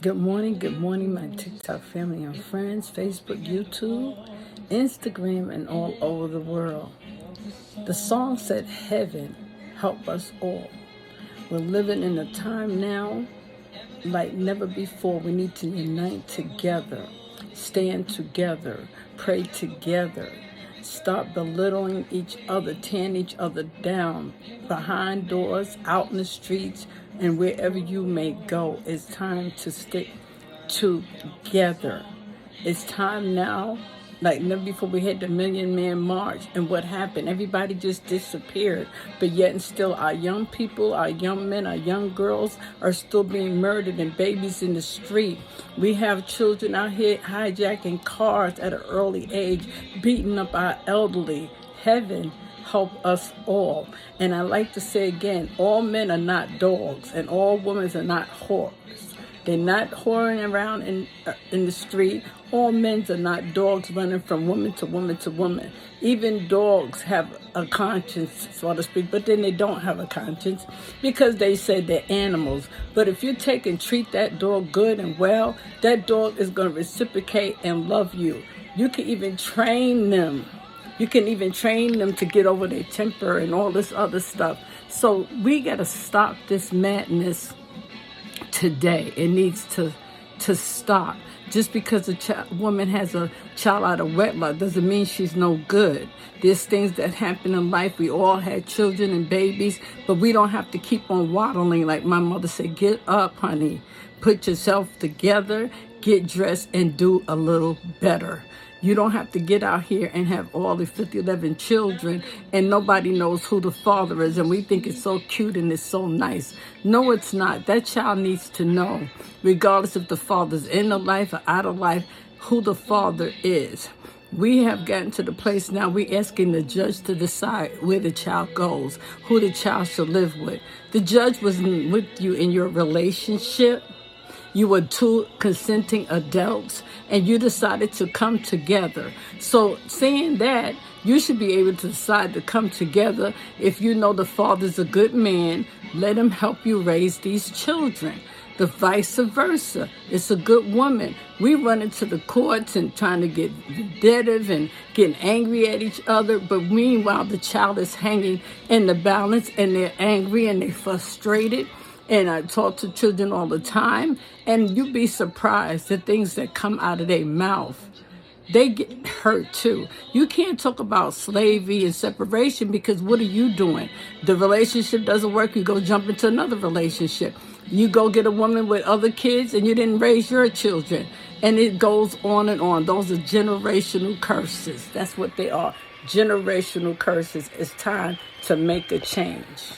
Good morning, my TikTok family and friends, Facebook, YouTube, Instagram, and all over the world. The song said, Heaven, help us all. We're living in a time now like never before. We need to unite together, stand together, pray together. Stop belittling each other, tearing each other down behind doors, out in the streets, and wherever you may go. It's time to stick together. It's time now, like never before. We had the Million Man March, and what happened? Everybody just disappeared. But yet and still, our young people, our young men, our young girls are still being murdered, and babies in the street. We have children out here hijacking cars at an early age, beating up our elderly. Heaven help us all. And I like to say again, all men are not dogs, and all women are not whores. They're not whoring around in the street. All men are not dogs running from woman to woman to woman. Even dogs have a conscience, so to speak, but then they don't have a conscience because they say they're animals. But if you take and treat that dog good and well, that dog is going to reciprocate and love you. You can even train them. You can even train them to get over their temper and all this other stuff. So we got to stop this madness today. It needs to stop. Just because a woman has a child out of wedlock doesn't mean she's no good. There's things that happen in life. We all had children and babies, but we don't have to keep on waddling. Like my mother said, get up, honey. Put yourself together, get dressed, and do a little better. You don't have to get out here and have all the 11 children and nobody knows who the father is, and we think it's so cute and it's so nice. No, it's not. That child needs to know, regardless if the father's in the life or out of life, who the father is. We have gotten to the place now we're asking the judge to decide where the child goes, who the child should live with. The judge was with you in your relationship. You were two consenting adults, and you decided to come together. So saying that, you should be able to decide to come together. If you know the father's a good man, let him help you raise these children. The vice versa. It's a good woman. We run into the courts and trying to get vendettive and getting angry at each other. But meanwhile, the child is hanging in the balance, and they're angry and they're frustrated. And I talk to children all the time, and you'd be surprised the things that come out of their mouth. They get hurt too. You can't talk about slavery and separation because what are you doing? The relationship doesn't work, you go jump into another relationship. You go get a woman with other kids and you didn't raise your children. And it goes on and on. Those are generational curses. That's what they are. Generational curses. It's time to make a change.